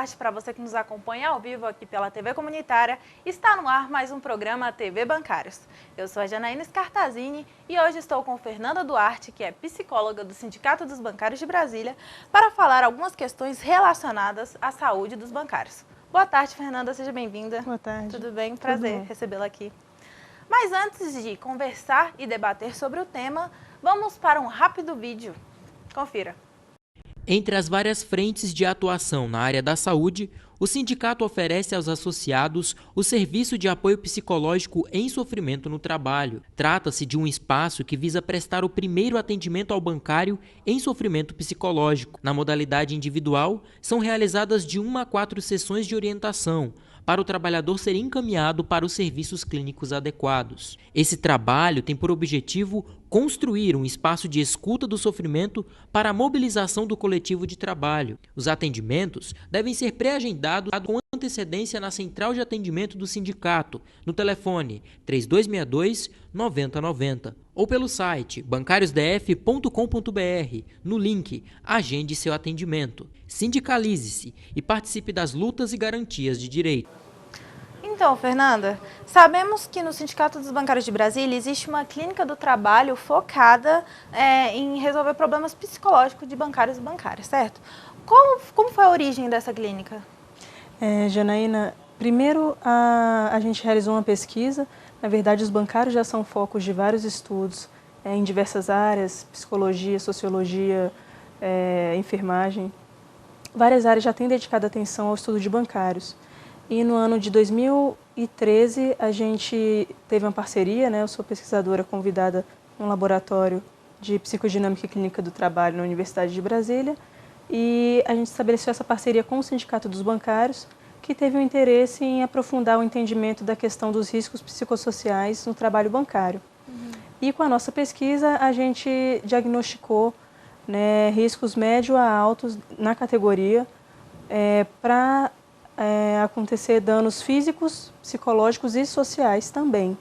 tarde para você que nos acompanha ao vivo aqui pela TV Comunitária. Está no ar mais um programa TV Bancários. Eu sou a Janaína Scartazini e hoje estou com Fernanda Duarte, que é psicóloga do Sindicato dos Bancários de Brasília, para falar algumas questões relacionadas à saúde dos bancários. Boa tarde, Fernanda, seja bem-vinda. Boa tarde. Tudo bem? Prazer recebê-la aqui. Mas antes de conversar e debater sobre o tema, vamos para um rápido vídeo. Confira. Entre as várias frentes de atuação na área da saúde, o sindicato oferece aos associados o serviço de apoio psicológico em sofrimento no trabalho. Trata-se de um espaço que visa prestar o primeiro atendimento ao bancário em sofrimento psicológico. Na modalidade individual, são realizadas de 1 a 4 sessões de orientação, para o trabalhador ser encaminhado para os serviços clínicos adequados. Esse trabalho tem por objetivo construir um espaço de escuta do sofrimento para a mobilização do coletivo de trabalho. Os atendimentos devem ser pré-agendados com antecedência na central de atendimento do sindicato, no telefone 3262-9090 ou pelo site bancariosdf.com.br, no link Agende seu atendimento. Sindicalize-se e participe das lutas e garantias de direito. Então, Fernanda, sabemos que no Sindicato dos Bancários de Brasília existe uma clínica do trabalho focada em resolver problemas psicológicos de bancários e bancárias, certo? Como foi a origem dessa clínica? Janaína, primeiro a gente realizou uma pesquisa. Na verdade, os bancários já são focos de vários estudos em diversas áreas, psicologia, sociologia, enfermagem. Várias áreas já têm dedicado atenção ao estudo de bancários. E no ano de 2013, a gente teve uma parceria, eu sou pesquisadora convidada num laboratório de psicodinâmica e clínica do trabalho na Universidade de Brasília, e a gente estabeleceu essa parceria com o Sindicato dos Bancários, que teve o interesse em aprofundar o entendimento da questão dos riscos psicossociais no trabalho bancário. E com a nossa pesquisa, a gente diagnosticou riscos médio a altos na categoria para acontecer danos físicos, psicológicos e sociais também.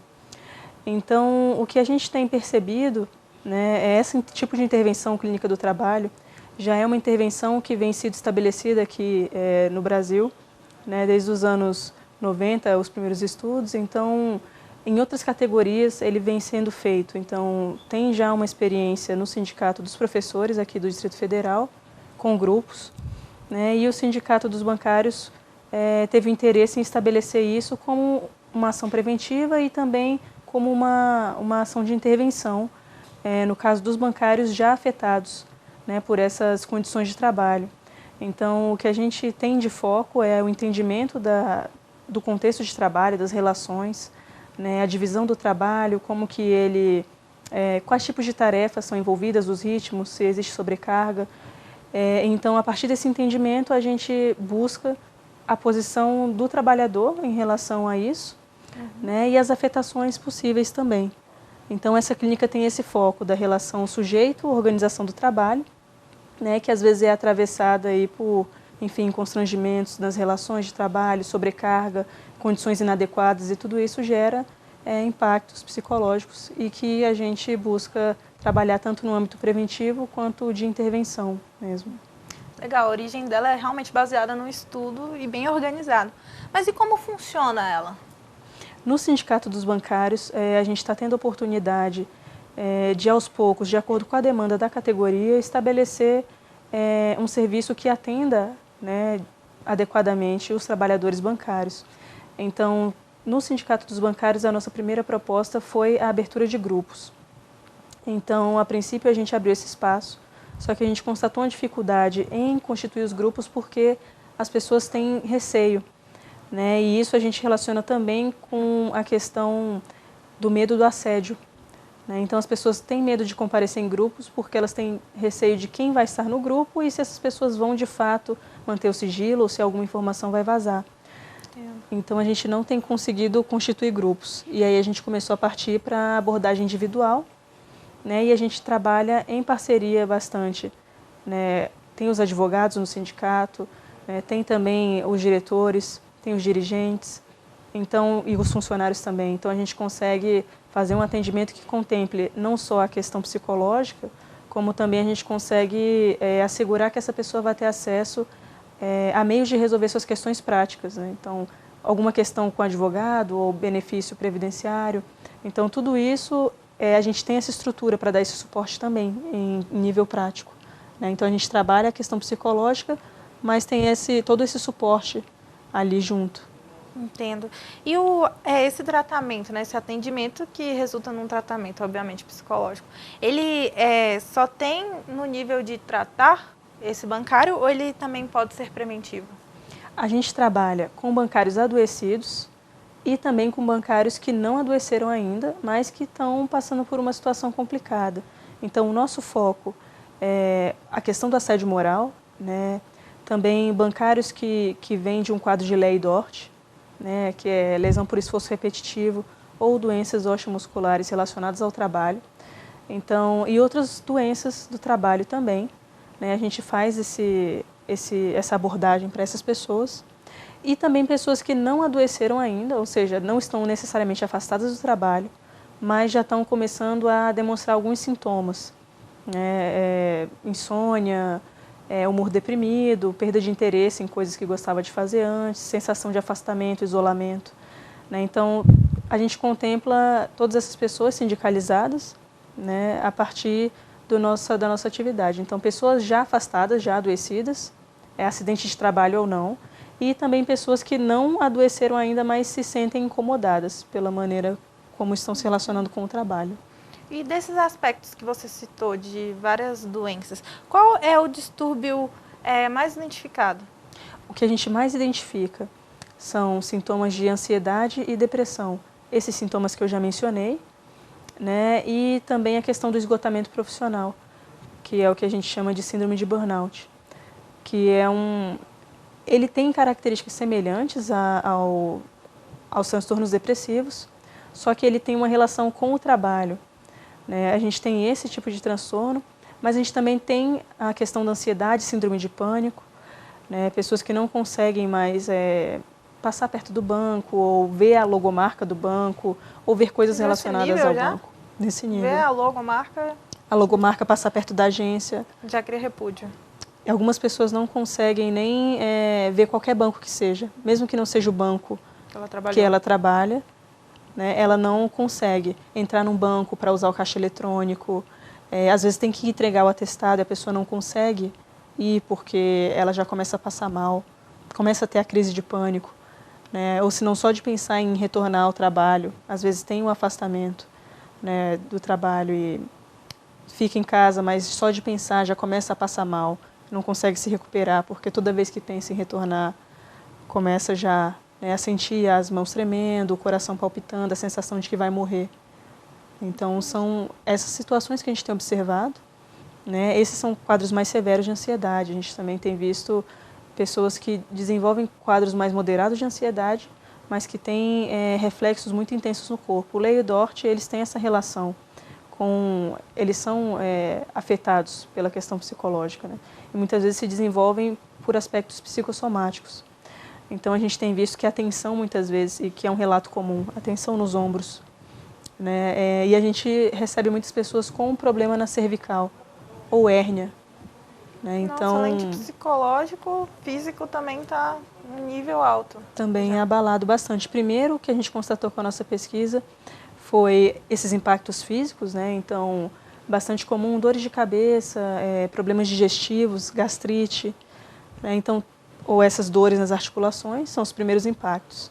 Então, o que a gente tem percebido, é esse tipo de intervenção clínica do trabalho já é uma intervenção que vem sido estabelecida aqui no Brasil, desde os anos 90, os primeiros estudos. Então, em outras categorias ele vem sendo feito. Então, tem já uma experiência no Sindicato dos Professores aqui do Distrito Federal, com grupos, e o Sindicato dos Bancários teve interesse em estabelecer isso como uma ação preventiva e também como uma ação de intervenção, no caso dos bancários já afetados por essas condições de trabalho. Então, o que a gente tem de foco é o entendimento do contexto de trabalho, das relações, a divisão do trabalho, como que ele, quais tipos de tarefas são envolvidas, os ritmos, se existe sobrecarga. Então, a partir desse entendimento, a gente busca a posição do trabalhador em relação a isso, e as afetações possíveis também. Então, essa clínica tem esse foco da relação sujeito-organização do trabalho, que às vezes é atravessada aí por, constrangimentos nas relações de trabalho, sobrecarga, condições inadequadas, e tudo isso gera impactos psicológicos e que a gente busca trabalhar tanto no âmbito preventivo quanto de intervenção mesmo. Legal, a origem dela é realmente baseada no estudo e bem organizado. Mas e como funciona ela? No Sindicato dos Bancários, a gente está tendo a oportunidade de, aos poucos, de acordo com a demanda da categoria, estabelecer um serviço que atenda adequadamente os trabalhadores bancários. Então, no Sindicato dos Bancários, a nossa primeira proposta foi a abertura de grupos. Então, a princípio, a gente abriu esse espaço, só que a gente constatou uma dificuldade em constituir os grupos porque as pessoas têm receio, e isso a gente relaciona também com a questão do medo do assédio. Então, as pessoas têm medo de comparecer em grupos porque elas têm receio de quem vai estar no grupo e se essas pessoas vão, de fato, manter o sigilo ou se alguma informação vai vazar. Então, a gente não tem conseguido constituir grupos. E aí a gente começou a partir para a abordagem individual, e a gente trabalha em parceria bastante. Tem os advogados no sindicato, tem também os diretores, tem os dirigentes, então, e os funcionários também. Então, a gente consegue fazer um atendimento que contemple não só a questão psicológica, como também a gente consegue assegurar que essa pessoa vai ter acesso a meios de resolver suas questões práticas, né? Então, alguma questão com advogado ou benefício previdenciário. Então, tudo isso, a gente tem essa estrutura para dar esse suporte também em nível prático, né? Então, a gente trabalha a questão psicológica, mas tem todo esse suporte ali junto. Entendo. E esse tratamento, né, esse atendimento que resulta num tratamento, obviamente, psicológico, ele só tem no nível de tratar esse bancário ou ele também pode ser preventivo? A gente trabalha com bancários adoecidos e também com bancários que não adoeceram ainda, mas que estão passando por uma situação complicada. Então, o nosso foco é a questão do assédio moral, né? Também bancários que vêm de um quadro de Ley-Dort, né, que é lesão por esforço repetitivo ou doenças osteomusculares relacionadas ao trabalho. Então, e outras doenças do trabalho também, né, a gente faz essa abordagem para essas pessoas. E também pessoas que não adoeceram ainda, ou seja, não estão necessariamente afastadas do trabalho, mas já estão começando a demonstrar alguns sintomas, né, insônia, humor deprimido, perda de interesse em coisas que gostava de fazer antes, sensação de afastamento, isolamento, né? Então, a gente contempla todas essas pessoas sindicalizadas, né, a partir da nossa atividade. Então, pessoas já afastadas, já adoecidas, acidente de trabalho ou não, e também pessoas que não adoeceram ainda, mas se sentem incomodadas pela maneira como estão se relacionando com o trabalho. E desses aspectos que você citou, de várias doenças, qual é o distúrbio mais identificado? O que a gente mais identifica são sintomas de ansiedade e depressão. Esses sintomas que eu já mencionei, né? E também a questão do esgotamento profissional, que é o que a gente chama de síndrome de burnout, que ele tem características semelhantes aos transtornos depressivos, só que ele tem uma relação com o trabalho. A gente tem esse tipo de transtorno, mas a gente também tem a questão da ansiedade, síndrome de pânico, né? Pessoas que não conseguem mais passar perto do banco, ou ver a logomarca do banco, ou ver coisas relacionadas ao banco. Nesse nível. Ver a logomarca? A logomarca, passar perto da agência. Já cria repúdio. Algumas pessoas não conseguem nem ver qualquer banco que seja, mesmo que não seja o banco que ela trabalha. Né, ela não consegue entrar num banco para usar o caixa eletrônico. Às vezes tem que entregar o atestado e a pessoa não consegue ir porque ela já começa a passar mal, começa a ter a crise de pânico. Né, ou se não, só de pensar em retornar ao trabalho, às vezes tem um afastamento, né, do trabalho e fica em casa, mas só de pensar já começa a passar mal, não consegue se recuperar, porque toda vez que pensa em retornar, começa já a sentir as mãos tremendo, o coração palpitando, a sensação de que vai morrer. Então, são essas situações que a gente tem observado, né? Esses são quadros mais severos de ansiedade. A gente também tem visto pessoas que desenvolvem quadros mais moderados de ansiedade, mas que têm reflexos muito intensos no corpo. O Ley-Dort, eles têm essa relação eles são afetados pela questão psicológica, né? E muitas vezes se desenvolvem por aspectos psicossomáticos. Então, a gente tem visto que a tensão, muitas vezes, e que é um relato comum, a tensão nos ombros, né? E a gente recebe muitas pessoas com um problema na cervical, ou hérnia. Né? Então, além de psicológico, físico também está em nível alto. Também é abalado bastante. Primeiro, o que a gente constatou com a nossa pesquisa foi esses impactos físicos, né? Então, bastante comum, dores de cabeça, problemas digestivos, gastrite, né? Então, ou essas dores nas articulações, são os primeiros impactos.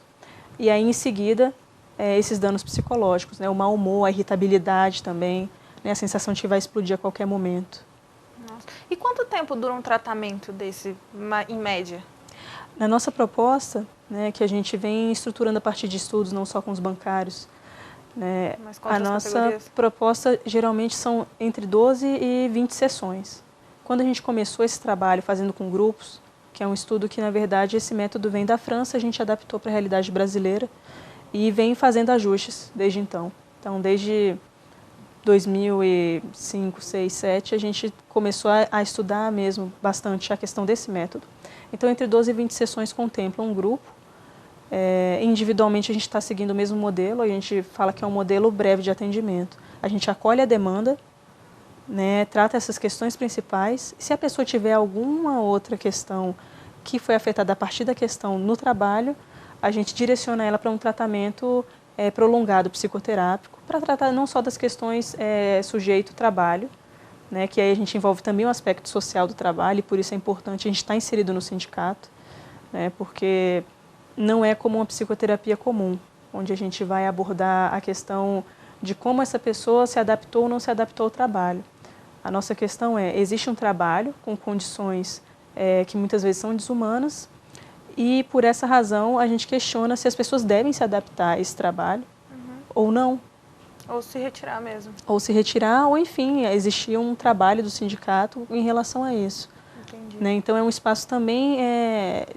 E aí, em seguida, esses danos psicológicos, né? O mau humor, a irritabilidade também, né? A sensação de que vai explodir a qualquer momento. Nossa. E quanto tempo dura um tratamento desse, em média? Na nossa proposta, né, que a gente vem estruturando a partir de estudos, não só com os bancários, né, a nossa proposta geralmente são entre 12 e 20 sessões. Quando a gente começou esse trabalho fazendo com grupos, que é um estudo que, na verdade, esse método vem da França, a gente adaptou para a realidade brasileira e vem fazendo ajustes desde então. Então, desde 2005, 2006, 2007, a gente começou a estudar mesmo bastante a questão desse método. Então, entre 12 e 20 sessões contemplam um grupo. Individualmente, a gente está seguindo o mesmo modelo, a gente fala que é um modelo breve de atendimento. A gente acolhe a demanda, né, trata essas questões principais. Se a pessoa tiver alguma outra questão que foi afetada a partir da questão no trabalho, a gente direciona ela para um tratamento prolongado psicoterápico, para tratar não só das questões sujeito-trabalho, né, que aí a gente envolve também o aspecto social do trabalho, e por isso é importante a gente estar inserido no sindicato, né, porque não é como uma psicoterapia comum, onde a gente vai abordar a questão de como essa pessoa se adaptou ou não se adaptou ao trabalho. A nossa questão existe um trabalho com condições que muitas vezes são desumanas, e por essa razão a gente questiona se as pessoas devem se adaptar a esse trabalho ou não. Ou se retirar mesmo. Ou se retirar, ou enfim, existia um trabalho do sindicato em relação a isso. Entendi. Né? Então é um espaço também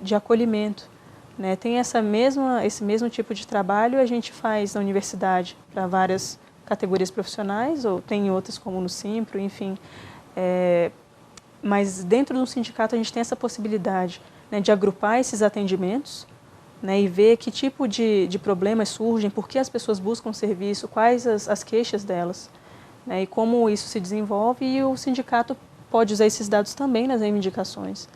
de acolhimento. Né? Tem esse mesmo tipo de trabalho a gente faz na universidade para várias categorias profissionais, ou tem outras como no Simpro, enfim. Mas dentro do sindicato a gente tem essa possibilidade, né, de agrupar esses atendimentos, né, e ver que tipo de problemas surgem, por que as pessoas buscam serviço, quais as queixas delas, né, e como isso se desenvolve, e o sindicato pode usar esses dados também nas reivindicações.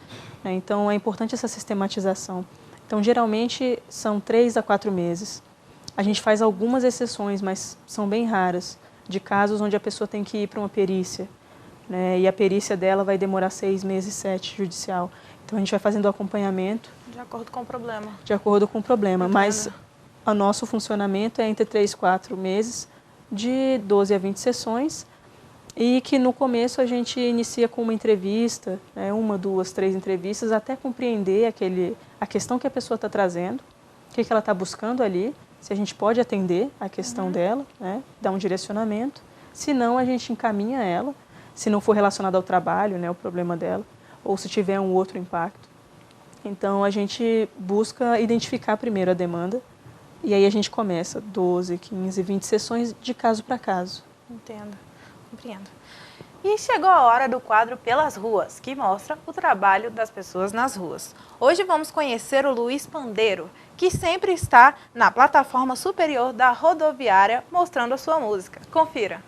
Né, então é importante essa sistematização. Então geralmente são 3 a 4 meses. A gente faz algumas exceções, mas são bem raras, de casos onde a pessoa tem que ir para uma perícia, né, e a perícia dela vai demorar 6 meses, 7, judicial. Então a gente vai fazendo o acompanhamento. De acordo com o problema. De acordo com o problema, Entendo. mas o nosso funcionamento é entre 3 e 4 meses, de 12 a 20 sessões, e que no começo a gente inicia com uma entrevista, né, 1, 2, 3 entrevistas, até compreender a questão que a pessoa está trazendo, o que ela está buscando ali, se a gente pode atender a questão dela, né, dar um direcionamento, se não a gente encaminha ela, se não for relacionado ao trabalho, né, o problema dela, ou se tiver um outro impacto. Então a gente busca identificar primeiro a demanda, e aí a gente começa 12, 15, 20 sessões de caso para caso. Entendo, compreendo. E chegou a hora do quadro Pelas Ruas, que mostra o trabalho das pessoas nas ruas. Hoje vamos conhecer o Luiz Pandeiro, que sempre está na plataforma superior da rodoviária mostrando a sua música. Confira.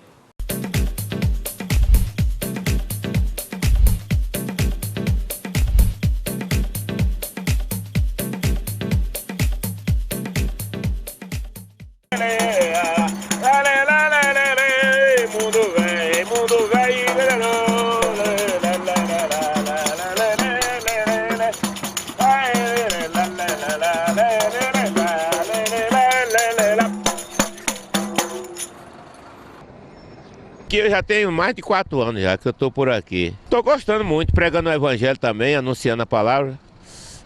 Que eu já tenho mais de 4 anos já que eu estou por aqui. Estou gostando muito, pregando o evangelho também, anunciando a palavra.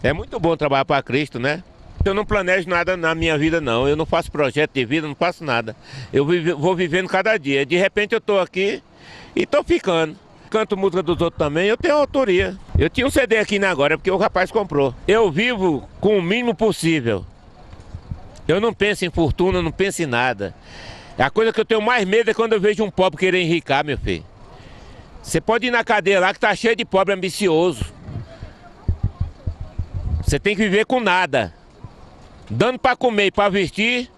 É muito bom trabalhar para Cristo, né? Eu não planejo nada na minha vida não, eu não faço projeto de vida, não faço nada. Eu vou vivendo cada dia. De repente eu estou aqui e estou ficando. Canto música dos outros também, eu tenho autoria. Eu tinha um CD aqui na Agora, porque o rapaz comprou. Eu vivo com o mínimo possível. Eu não penso em fortuna, não penso em nada. A coisa que eu tenho mais medo é quando eu vejo um pobre querer enricar, meu filho. Você pode ir na cadeia lá que tá cheio de pobre ambicioso. Você tem que viver com nada. Dando para comer e para vestir,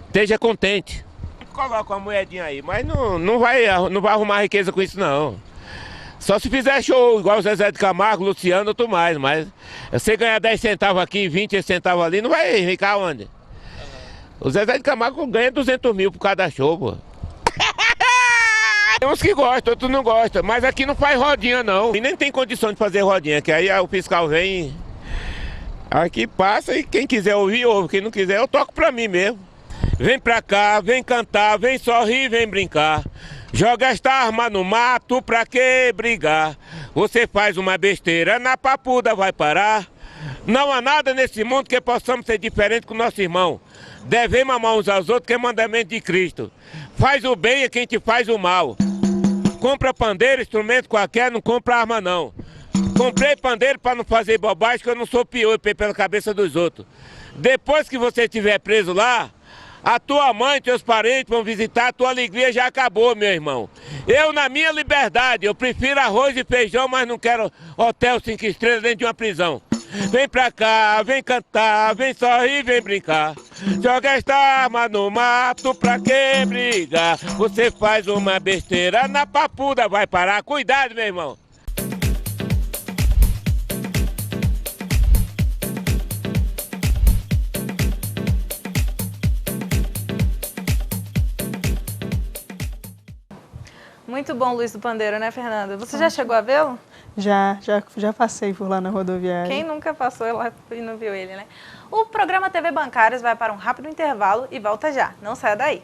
esteja contente. Coloca uma moedinha aí, mas não vai arrumar riqueza com isso não. Só se fizer show, igual o Zezé de Camargo, Luciano, outro mais. Mas você ganhar 10 centavos aqui, 20 centavos ali, não vai enricar onde? O Zezé de Camargo ganha 200 mil por cada show, pô. Tem uns que gostam, outros não gostam. Mas aqui não faz rodinha, não. E nem tem condição de fazer rodinha, que aí o fiscal vem... Aqui passa e quem quiser ouvir, ouve. Quem não quiser, eu toco pra mim mesmo. Vem pra cá, vem cantar, vem sorrir, vem brincar. Joga esta arma no mato, pra que brigar? Você faz uma besteira, na papuda vai parar. Não há nada nesse mundo que possamos ser diferente com o nosso irmão. Devemos amar uns aos outros, que é mandamento de Cristo. Faz o bem a quem te faz o mal. Compra pandeiro, instrumento qualquer, não compra arma não. Comprei pandeiro para não fazer bobagem, que eu não sou pior pela cabeça dos outros. Depois que você estiver preso lá, a tua mãe e teus parentes vão visitar, a tua alegria já acabou, meu irmão. Eu, na minha liberdade, eu prefiro arroz e feijão, mas não quero hotel 5 estrelas dentro de uma prisão. Vem pra cá, vem cantar, vem sorrir, vem brincar. Joga esta arma no mato, pra que brigar? Você faz uma besteira, na papuda vai parar. Cuidado, meu irmão. muito bom o Luiz do Pandeiro, né, Fernanda? Você já chegou a vê-lo? Já passei por lá na rodoviária. Quem nunca passou lá e não viu ele, né? O programa TV Bancários vai para um rápido intervalo e volta já. Não saia daí.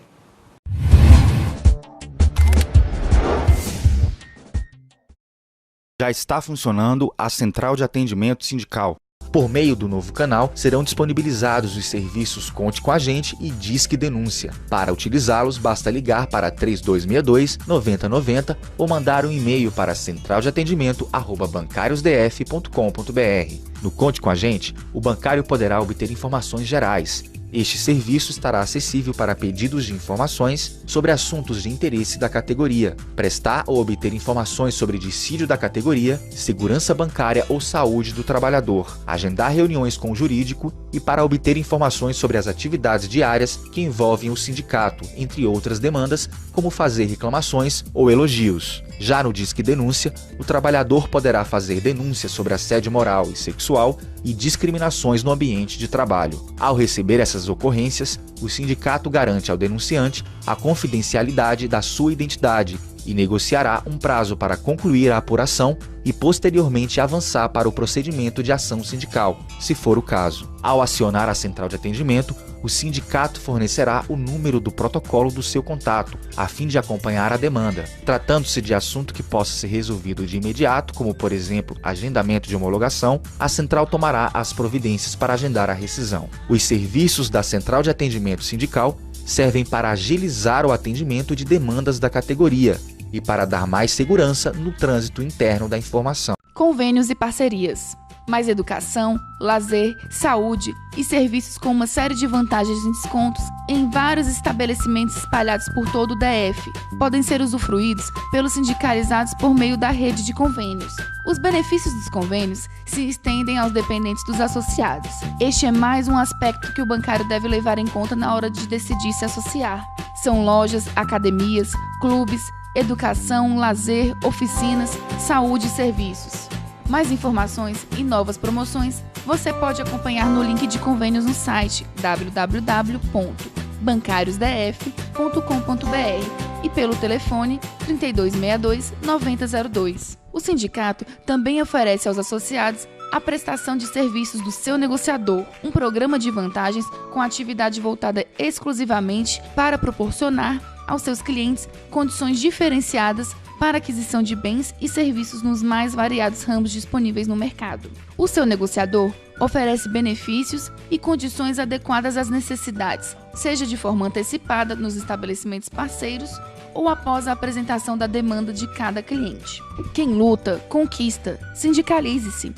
Já está funcionando a Central de Atendimento Sindical. Por meio do novo canal, serão disponibilizados os serviços Conte com a Gente e Disque Denúncia. Para utilizá-los, basta ligar para 3262-9090 ou mandar um e-mail para centraldeatendimento@bancariosdf.com.br. No Conte com a Gente, o bancário poderá obter informações gerais. Este serviço estará acessível para pedidos de informações sobre assuntos de interesse da categoria, prestar ou obter informações sobre dissídio da categoria, segurança bancária ou saúde do trabalhador, agendar reuniões com o jurídico e para obter informações sobre as atividades diárias que envolvem o sindicato, entre outras demandas, como fazer reclamações ou elogios. Já no Disque Denúncia, o trabalhador poderá fazer denúncias sobre assédio moral e sexual e discriminações no ambiente de trabalho. Ao receber essas ocorrências, o sindicato garante ao denunciante a confidencialidade da sua identidade e negociará um prazo para concluir a apuração e posteriormente avançar para o procedimento de ação sindical, se for o caso. Ao acionar a central de atendimento, o sindicato fornecerá o número do protocolo do seu contato, a fim de acompanhar a demanda. Tratando-se de assunto que possa ser resolvido de imediato, como por exemplo, agendamento de homologação, a central tomará as providências para agendar a rescisão. Os serviços da central de atendimento sindical servem para agilizar o atendimento de demandas da categoria e para dar mais segurança no trânsito interno da informação. Convênios e parcerias. Mais educação, lazer, saúde e serviços com uma série de vantagens e descontos em vários estabelecimentos espalhados por todo o DF. Podem ser usufruídos pelos sindicalizados por meio da rede de convênios. Os benefícios dos convênios se estendem aos dependentes dos associados. Este é mais um aspecto que o bancário deve levar em conta na hora de decidir se associar. São lojas, academias, clubes, educação, lazer, oficinas, saúde e serviços. Mais informações e novas promoções você pode acompanhar no link de convênios no site www.bancariosdf.com.br e pelo telefone 3262-9002. O sindicato também oferece aos associados a prestação de serviços do seu negociador, um programa de vantagens com atividade voltada exclusivamente para proporcionar aos seus clientes condições diferenciadas para aquisição de bens e serviços nos mais variados ramos disponíveis no mercado. O seu negociador oferece benefícios e condições adequadas às necessidades, seja de forma antecipada nos estabelecimentos parceiros ou após a apresentação da demanda de cada cliente. Quem luta, conquista. Sindicalize-se.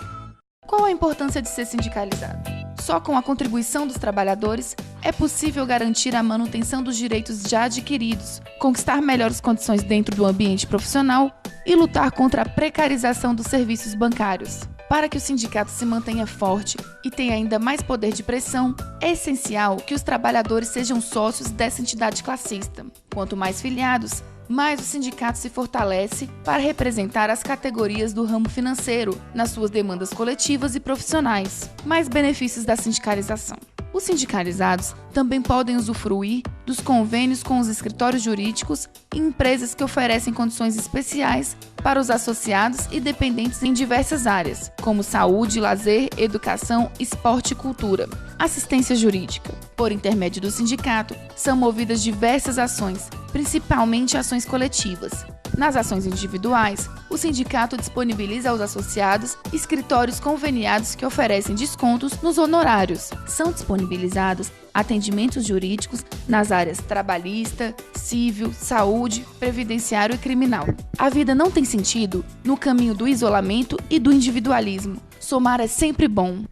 Qual a importância de ser sindicalizado? Só com a contribuição dos trabalhadores é possível garantir a manutenção dos direitos já adquiridos, conquistar melhores condições dentro do ambiente profissional e lutar contra a precarização dos serviços bancários. Para que o sindicato se mantenha forte e tenha ainda mais poder de pressão, é essencial que os trabalhadores sejam sócios dessa entidade classista. Quanto mais filiados, mais o sindicato se fortalece para representar as categorias do ramo financeiro nas suas demandas coletivas e profissionais. Mais benefícios da sindicalização. Os sindicalizados também podem usufruir dos convênios com os escritórios jurídicos e empresas que oferecem condições especiais para os associados e dependentes em diversas áreas, como saúde, lazer, educação, esporte e cultura. Assistência jurídica. Por intermédio do sindicato, são movidas diversas ações, principalmente ações coletivas. Nas ações individuais, o sindicato disponibiliza aos associados escritórios conveniados que oferecem descontos nos honorários. São disponibilizados atendimentos jurídicos nas áreas trabalhista, civil, saúde, previdenciário e criminal. A vida não tem sentido no caminho do isolamento e do individualismo. Somar é sempre bom.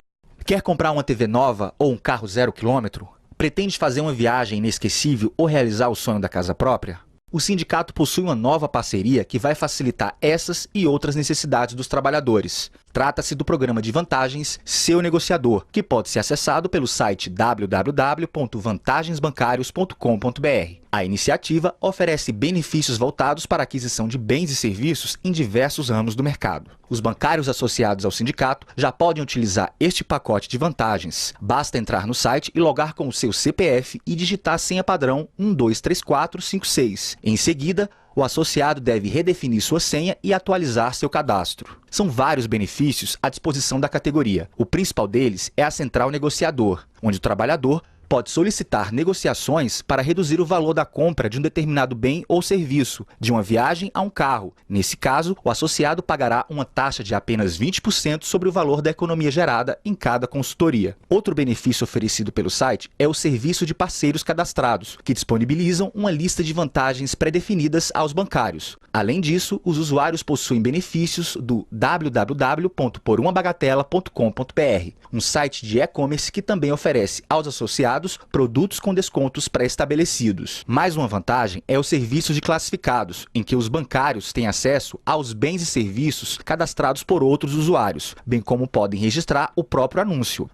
Quer comprar uma TV nova ou um carro 0 km? Pretende fazer uma viagem inesquecível ou realizar o sonho da casa própria? O sindicato possui uma nova parceria que vai facilitar essas e outras necessidades dos trabalhadores. Trata-se do programa de vantagens Seu Negociador, que pode ser acessado pelo site www.vantagensbancarios.com.br. A iniciativa oferece benefícios voltados para a aquisição de bens e serviços em diversos ramos do mercado. Os bancários associados ao sindicato já podem utilizar este pacote de vantagens. Basta entrar no site e logar com o seu CPF e digitar a senha padrão 123456. Em seguida, o associado deve redefinir sua senha e atualizar seu cadastro. São vários benefícios à disposição da categoria. O principal deles é a Central Negociador, onde o trabalhador pode solicitar negociações para reduzir o valor da compra de um determinado bem ou serviço, de uma viagem a um carro. Nesse caso, o associado pagará uma taxa de apenas 20% sobre o valor da economia gerada em cada consultoria. Outro benefício oferecido pelo site é o serviço de parceiros cadastrados, que disponibilizam uma lista de vantagens pré-definidas aos bancários. Além disso, os usuários possuem benefícios do www.porumabagatela.com.br, um site de e-commerce que também oferece aos associados produtos com descontos pré-estabelecidos. Mais uma vantagem é o serviço de classificados, em que os bancários têm acesso aos bens e serviços cadastrados por outros usuários, bem como podem registrar o próprio anúncio.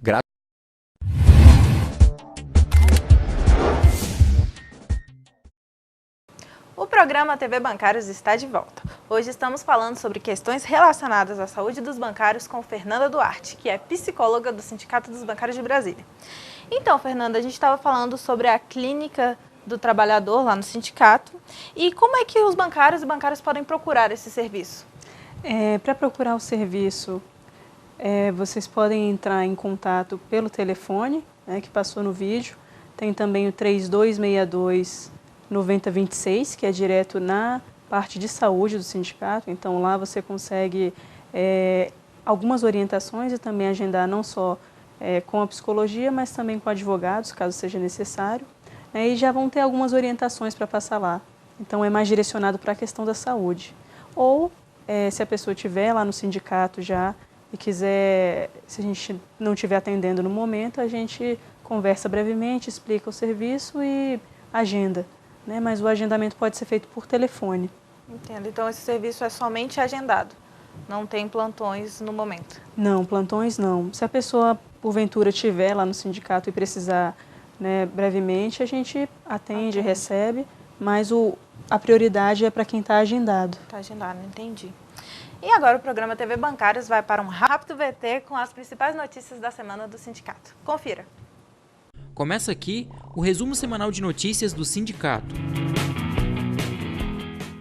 O programa TV Bancários está de volta. Hoje estamos falando sobre questões relacionadas à saúde dos bancários com Fernanda Duarte, que é psicóloga do Sindicato dos Bancários de Brasília. Então, Fernanda, a gente estava falando sobre a clínica do trabalhador lá no sindicato e como é que os bancários e bancárias podem procurar esse serviço? Para procurar o serviço, vocês podem entrar em contato pelo telefone, que passou no vídeo. Tem também o 3262-9026, que é direto na parte de saúde do sindicato. Então, lá você consegue algumas orientações e também agendar não só com a psicologia, mas também com advogados, caso seja necessário. E já vão ter algumas orientações para passar lá. Então, é mais direcionado para a questão da saúde. Ou, se a pessoa estiver lá no sindicato já e quiser, se a gente não estiver atendendo no momento, a gente conversa brevemente, explica o serviço e agenda. Mas o agendamento pode ser feito por telefone. Entendo. Então, esse serviço é somente agendado? Não tem plantões no momento? Não, plantões não. Se a pessoa, porventura, estiver lá no sindicato e precisar brevemente, a gente atende, recebe, mas a prioridade é para quem está agendado. Está agendado, entendi. E agora o programa TV Bancários vai para um rápido VT com as principais notícias da semana do sindicato. Confira. Começa aqui o resumo semanal de notícias do sindicato.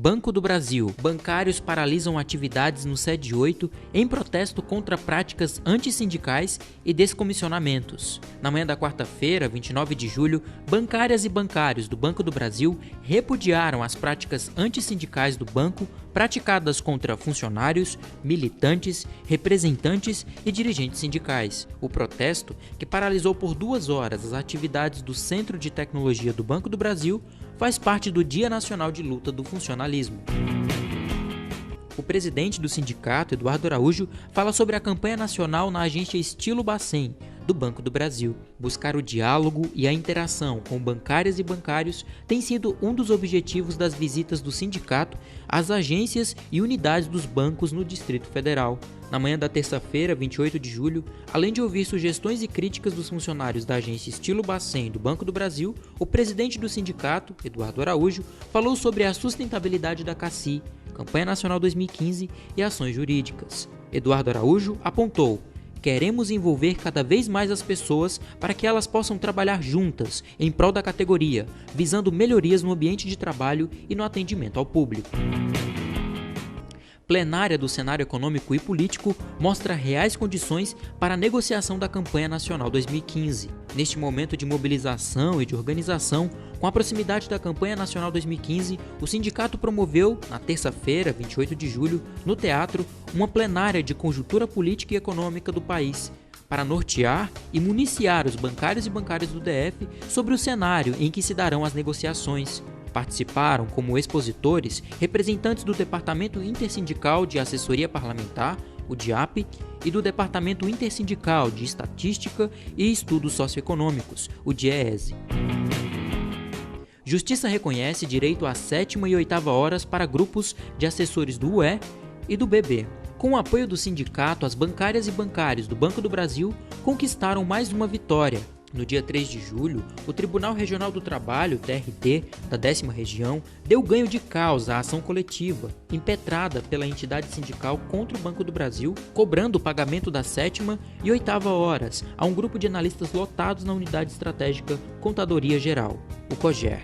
Banco do Brasil. Bancários paralisam atividades no SED 8 em protesto contra práticas antissindicais e descomissionamentos. Na manhã da quarta-feira, 29 de julho, bancárias e bancários do Banco do Brasil repudiaram as práticas antissindicais do banco praticadas contra funcionários, militantes, representantes e dirigentes sindicais. O protesto, que paralisou por 2 horas as atividades do Centro de Tecnologia do Banco do Brasil, faz parte do Dia Nacional de Luta do Funcionalismo. O presidente do sindicato, Eduardo Araújo, fala sobre a campanha nacional na agência Estilo Bacen, do Banco do Brasil. Buscar o diálogo e a interação com bancárias e bancários tem sido um dos objetivos das visitas do sindicato às agências e unidades dos bancos no Distrito Federal. Na manhã da terça-feira, 28 de julho, além de ouvir sugestões e críticas dos funcionários da agência Estilo Bacen do Banco do Brasil, o presidente do sindicato, Eduardo Araújo, falou sobre a sustentabilidade da CACI, Campanha Nacional 2015 e ações jurídicas. Eduardo Araújo apontou: queremos envolver cada vez mais as pessoas para que elas possam trabalhar juntas em prol da categoria, visando melhorias no ambiente de trabalho e no atendimento ao público. Plenária do Cenário Econômico e Político mostra reais condições para a negociação da Campanha Nacional 2015. Neste momento de mobilização e de organização, com a proximidade da Campanha Nacional 2015, o sindicato promoveu, na terça-feira, 28 de julho, no Teatro, uma plenária de conjuntura política e econômica do país, para nortear e municiar os bancários e bancárias do DF sobre o cenário em que se darão as negociações. Participaram como expositores representantes do Departamento Intersindical de Assessoria Parlamentar, o DIAP, e do Departamento Intersindical de Estatística e Estudos Socioeconômicos, o DIEESE. Justiça reconhece direito às 7ª e 8ª horas para grupos de assessores do UE e do BB. Com o apoio do sindicato, as bancárias e bancários do Banco do Brasil conquistaram mais uma vitória. No dia 3 de julho, o Tribunal Regional do Trabalho, TRT, da 10ª Região, deu ganho de causa à ação coletiva, impetrada pela entidade sindical contra o Banco do Brasil, cobrando o pagamento das 7ª e 8ª horas a um grupo de analistas lotados na Unidade Estratégica Contadoria Geral, o COGER.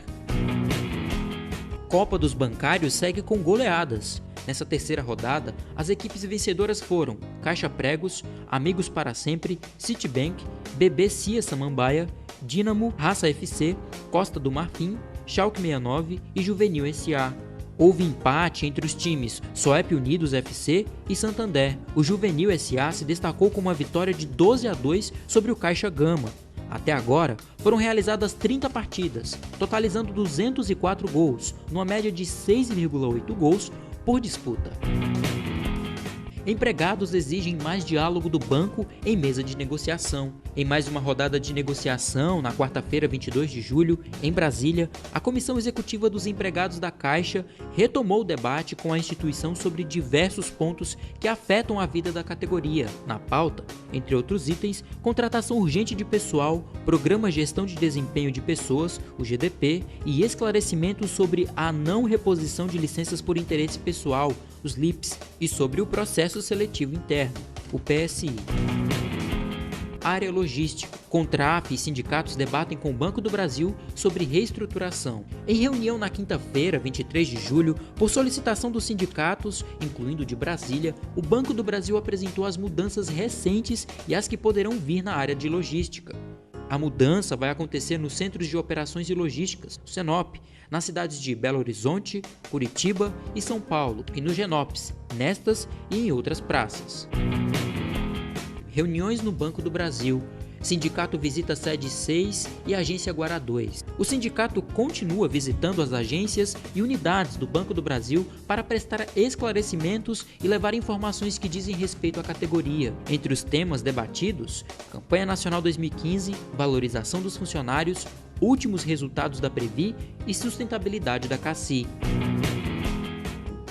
Copa dos Bancários segue com goleadas. Nessa terceira rodada, as equipes vencedoras foram Caixa Pregos, Amigos para Sempre, Citibank, BB Cia Samambaia, Dínamo, Raça FC, Costa do Marfim, Schalke 69 e Juvenil SA. Houve empate entre os times Soep Unidos FC e Santander. O Juvenil SA se destacou com uma vitória de 12-2 sobre o Caixa Gama. Até agora, foram realizadas 30 partidas, totalizando 204 gols, numa média de 6,8 gols por disputa. Empregados exigem mais diálogo do banco em mesa de negociação. Em mais uma rodada de negociação, na quarta-feira, 22 de julho, em Brasília, a Comissão Executiva dos Empregados da Caixa retomou o debate com a instituição sobre diversos pontos que afetam a vida da categoria. Na pauta, entre outros itens, contratação urgente de pessoal, Programa Gestão de Desempenho de Pessoas, o GDP, e esclarecimentos sobre a não reposição de licenças por interesse pessoal, os LIPs, e sobre o processo seletivo interno, o PSI. Área logística. Contraf e sindicatos debatem com o Banco do Brasil sobre reestruturação. Em reunião na quinta-feira, 23 de julho, por solicitação dos sindicatos, incluindo de Brasília, o Banco do Brasil apresentou as mudanças recentes e as que poderão vir na área de logística. A mudança vai acontecer nos Centros de Operações e Logísticas, o CENOP, nas cidades de Belo Horizonte, Curitiba e São Paulo, e no Genops, nestas e em outras praças. Reuniões no Banco do Brasil. Sindicato visita sede 6 e agência Guará 2. O sindicato continua visitando as agências e unidades do Banco do Brasil para prestar esclarecimentos e levar informações que dizem respeito à categoria. Entre os temas debatidos, Campanha Nacional 2015, valorização dos funcionários, últimos resultados da Previ e sustentabilidade da CACI.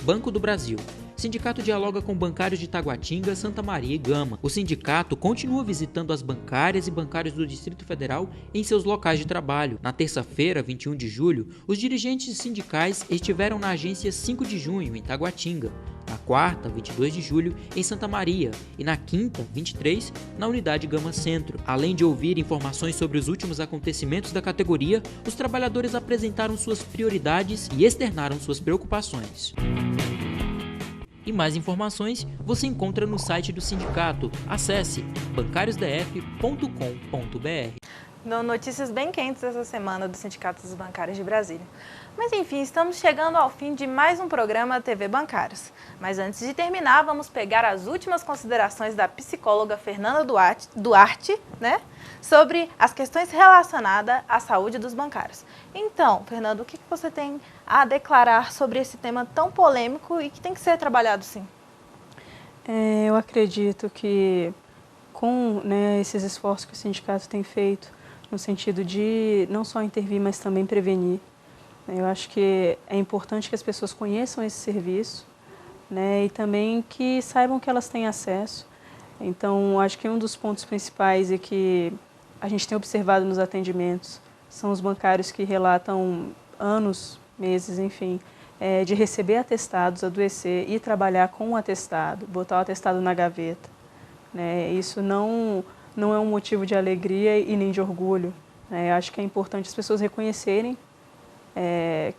Banco do Brasil. Sindicato dialoga com bancários de Taguatinga, Santa Maria e Gama. O sindicato continua visitando as bancárias e bancários do Distrito Federal em seus locais de trabalho. Na terça-feira, 21 de julho, os dirigentes sindicais estiveram na agência 5 de junho, em Taguatinga. Na quarta, 22 de julho, em Santa Maria. E na quinta, 23, na unidade Gama Centro. Além de ouvir informações sobre os últimos acontecimentos da categoria, os trabalhadores apresentaram suas prioridades e externaram suas preocupações. E mais informações você encontra no site do sindicato. Acesse bancariosdf.com.br. Notícias bem quentes essa semana do Sindicato dos Bancários de Brasília. Mas enfim, estamos chegando ao fim de mais um programa TV Bancários. Mas antes de terminar, vamos pegar as últimas considerações da psicóloga Fernanda Duarte, né, sobre as questões relacionadas à saúde dos bancários. Então, Fernanda, o que você tem a declarar sobre esse tema tão polêmico e que tem que ser trabalhado sim? Eu acredito que com esses esforços que o sindicato tem feito, no sentido de não só intervir, mas também prevenir, eu acho que é importante que as pessoas conheçam esse serviço, e também que saibam que elas têm acesso. Então, acho que um dos pontos principais é que a gente tem observado nos atendimentos são os bancários que relatam anos, meses, enfim, de receber atestados, adoecer e trabalhar com o atestado, botar o atestado na gaveta. Isso não é um motivo de alegria e nem de orgulho. Acho que é importante as pessoas reconhecerem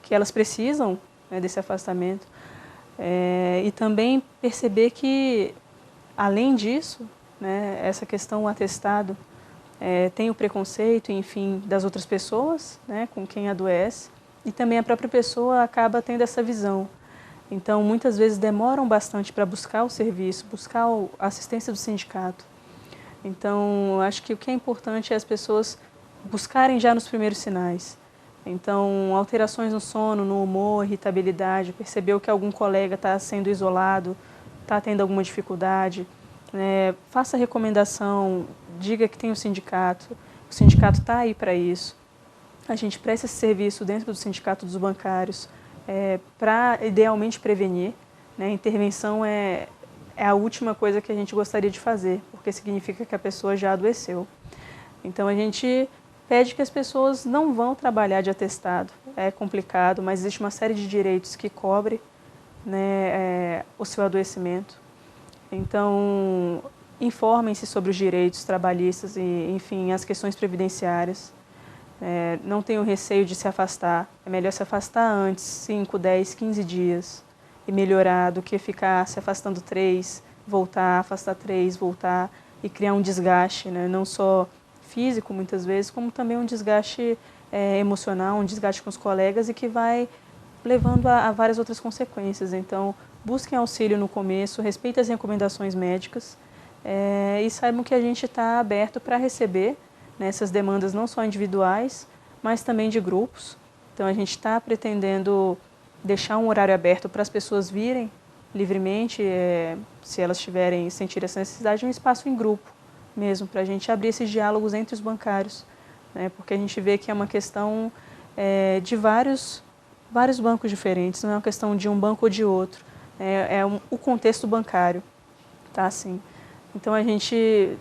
que elas precisam desse afastamento e também perceber que, além disso, essa questão, o atestado, tem o preconceito, enfim, das outras pessoas, com quem adoece, e também a própria pessoa acaba tendo essa visão. Então, muitas vezes demoram bastante para buscar o serviço, buscar a assistência do sindicato. Então, acho que o que é importante é as pessoas buscarem já nos primeiros sinais. Então, alterações no sono, no humor, irritabilidade, percebeu que algum colega está sendo isolado, está tendo alguma dificuldade, faça recomendação, diga que tem o sindicato está aí para isso. A gente presta esse serviço dentro do Sindicato dos Bancários para, idealmente, prevenir. Intervenção é a última coisa que a gente gostaria de fazer, porque significa que a pessoa já adoeceu. Então, a gente pede que as pessoas não vão trabalhar de atestado. É complicado, mas existe uma série de direitos que cobre o seu adoecimento. Então, informem-se sobre os direitos trabalhistas e, enfim, as questões previdenciárias. Não tenham receio de se afastar. É melhor se afastar antes, 5, 10, 15 dias, e melhorar do que ficar se afastando 3, voltar, afastar 3, voltar e criar um desgaste, né? Não só físico, muitas vezes, como também um desgaste emocional, um desgaste com os colegas e que vai levando a várias outras consequências. Então, busquem auxílio no começo, respeitem as recomendações médicas e saibam que a gente está aberto para receber, né, essas demandas não só individuais, mas também de grupos. Então, a gente está pretendendo deixar um horário aberto para as pessoas virem livremente, se elas sentir essa necessidade, um espaço em grupo mesmo, para a gente abrir esses diálogos entre os bancários, né, porque a gente vê que é uma questão de vários bancos diferentes, não é uma questão de um banco ou de outro, o contexto bancário, tá, assim. Então a gente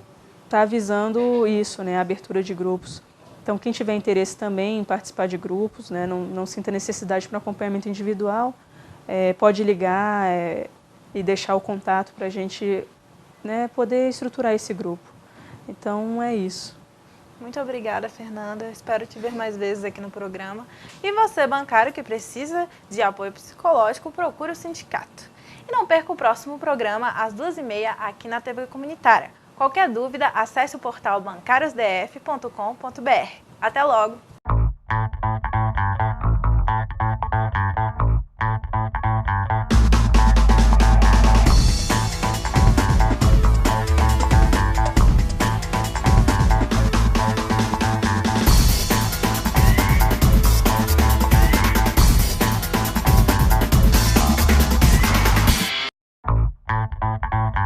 está avisando isso, né, a abertura de grupos. Então quem tiver interesse também em participar de grupos, né, não sinta necessidade para acompanhamento individual, pode ligar e deixar o contato para a gente, né, poder estruturar esse grupo. Então é isso. Muito obrigada, Fernanda. Espero te ver mais vezes aqui no programa. E você, bancário, que precisa de apoio psicológico, procure o sindicato. E não perca o próximo programa às 2h30 aqui na TV Comunitária. Qualquer dúvida, acesse o portal bancariosdf.com.br. Até logo!